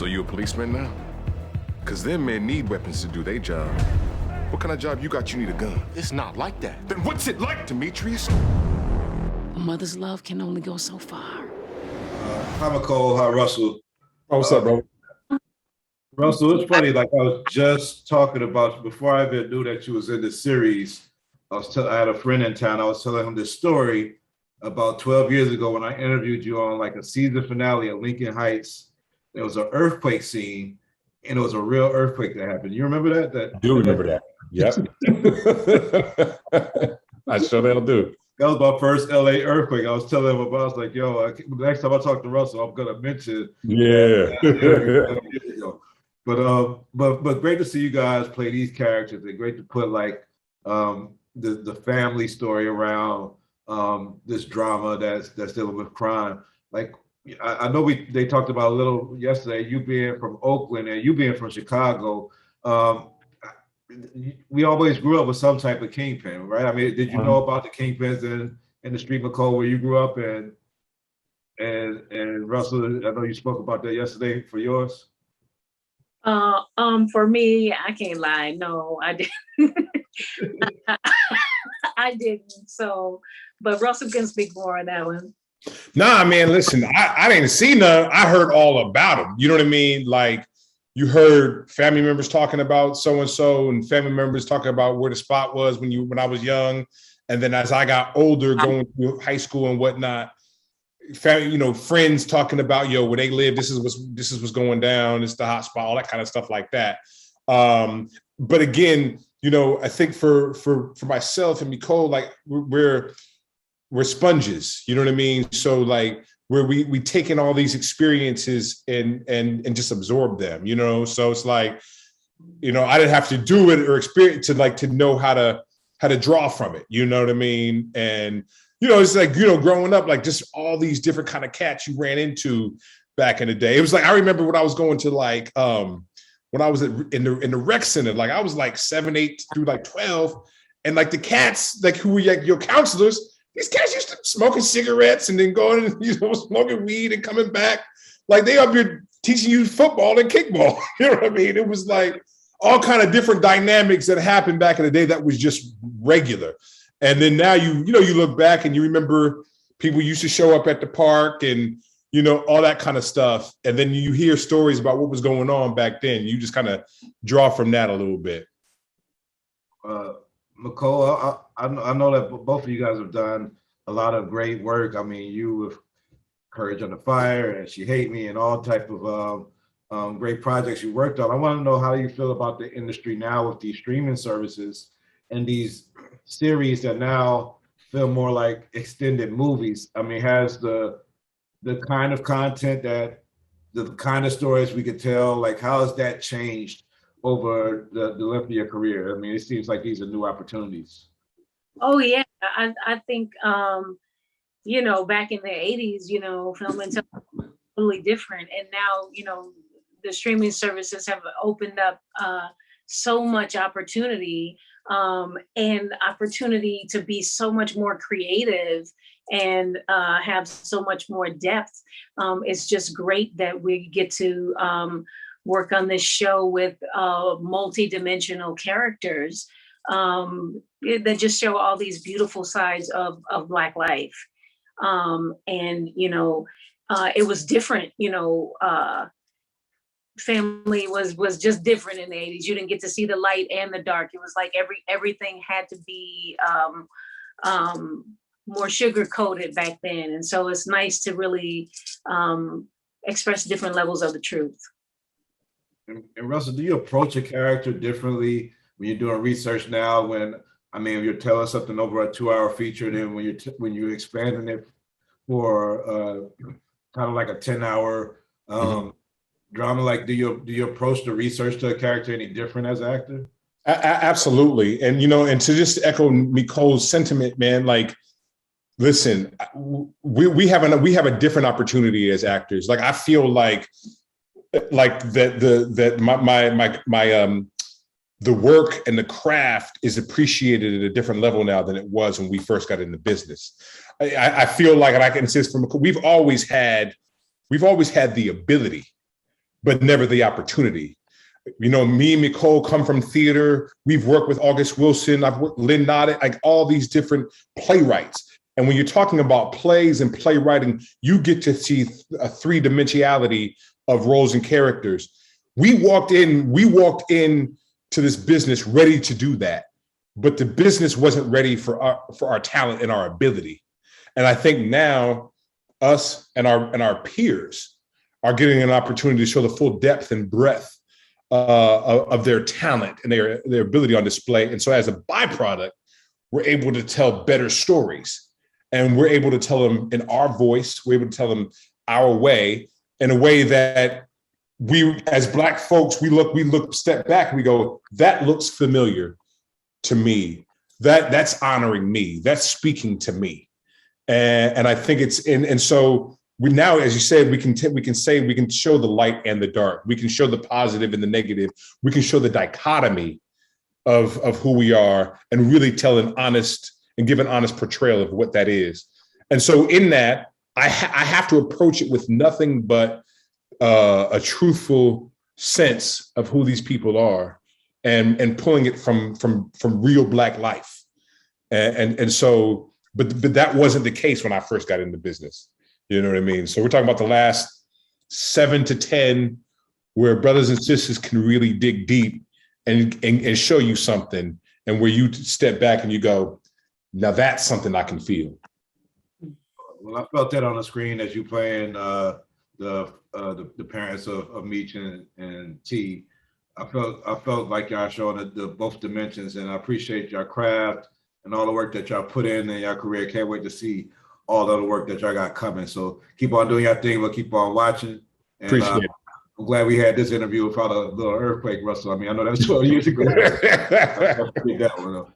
So you a policeman now? Because them men need weapons to do their job. What kind of job you got you need a gun? It's not like that. Then what's it like, Demetrius? A mother's love can only go so far. Hi, Michole. Hi, Russell. Oh, what's up, bro? Russell, it's funny. Like I was just talking about before I even knew that you was in the series. I had a friend in town. I was telling him this story about 12 years ago when I interviewed you on like a season finale of Lincoln Heights. There was an earthquake scene, and it was a real earthquake that happened. You remember that? I do remember that. Yep. I sure do. That was my first LA earthquake. I was telling him about. I was like, "Yo, next time I talk to Russell, I'm gonna mention." Yeah. But great to see you guys play these characters. And great to put like the family story around this drama that's dealing with crime. Like I know they talked about a little yesterday. You being from Oakland and you being from Chicago. We always grew up with some type of kingpin, right? I mean, did you know about the kingpins in the street, Michole, where you grew up? And Russell, I know you spoke about that yesterday for yours. For me, I can't lie. No, I didn't. I didn't. So, but Russell can speak more on that one. Nah, man, listen, I didn't see none. I heard all about them. You know what I mean? Like, you heard family members talking about so-and-so and family members talking about where the spot was when I was young. And then as I got older, going through high school and whatnot, family, friends talking about, where they live, this is what's going down. It's the hot spot, all that kind of stuff like that. But again, I think for myself and Michole, like we're sponges, you know what I mean? So like where we take in all these experiences and just absorb them, So it's like, I didn't have to do it or experience to know how to draw from it, you know what I mean? And it's like, growing up, like just all these different kind of cats you ran into back in the day. It was like, I remember when I was going to like, when I was in the rec center, like I was like 7, 8 through like 12. And like the cats, like who were like your counselors, these cats used to smoking cigarettes and then going and, smoking weed and coming back. Like they up here teaching you football and kickball. You know what I mean? It was like all kind of different dynamics that happened back in the day that was just regular. And then now you look back and you remember people used to show up at the park and, all that kind of stuff. And then you hear stories about what was going on back then. You just kind of draw from that a little bit. Michole, I know that both of you guys have done a lot of great work. I mean, you with Courage Under Fire and She Hate Me and all type of great projects you worked on. I want to know how you feel about the industry now with these streaming services and these series that now feel more like extended movies. I mean, has the kind of content the kind of stories we could tell, like how has that changed over the length of your career? I mean, it seems like these are new opportunities. Oh yeah, I think back in the 80s, film and television was totally different, and now the streaming services have opened up so much opportunity and opportunity to be so much more creative and have so much more depth. It's just great that we get to work on this show with multi-dimensional characters that just show all these beautiful sides of Black life. And it was different, family was just different in the 80s. You didn't get to see the light and the dark. It was like everything had to be more sugar coated back then. And so it's nice to really express different levels of the truth. And Russell, do you approach a character differently when you're doing research now? If you're telling something over a 2-hour feature, then when you're expanding it for kind of like a 10-hour drama, like do you approach the research to a character any different as an actor? Absolutely, and and to just echo Michole's sentiment, man, like, listen, we have a different opportunity as actors. Like I feel like that my the work and the craft is appreciated at a different level now than it was when we first got into business. I feel like, and I can insist we've always had the ability but never the opportunity. You know, me and Michole come from theater. We've worked with August Wilson. I've worked with Lynn Noddet, like all these different playwrights. And when you're talking about plays and playwriting, you get to see a three-dimensionality of roles and characters. We walked in to this business ready to do that, but the business wasn't ready for our talent and our ability. And I think now us and our peers are getting an opportunity to show the full depth and breadth of their talent and their ability on display. And so as a byproduct, we're able to tell better stories, and we're able to tell them in our voice. We're able to tell them our way, in a way that we, as Black folks, we look, step back, and we go, that looks familiar to me. That's honoring me. That's speaking to me. And I think it's and so we now, as you said, we can show the light and the dark. We can show the positive and the negative. We can show the dichotomy of who we are, and really tell an honest and give an honest portrayal of what that is. And so in that, I have to approach it with nothing but a truthful sense of who these people are, and pulling it from real Black life. And so, but that wasn't the case when I first got into business. You know what I mean? So we're talking about the last 7 to 10, where brothers and sisters can really dig deep and show you something, and where you step back and you go, now that's something I can feel. Well, I felt that on the screen as you playing the parents of Meech and Tee. I felt like y'all showing the both dimensions, and I appreciate your craft and all the work that y'all put in your career. Can't wait to see all the other work that y'all got coming. So keep on doing your thing. We'll keep on watching. And, Appreciate it. I'm glad we had this interview without a little earthquake, Russell. I mean, I know that was 12 years ago. I appreciate that one, though.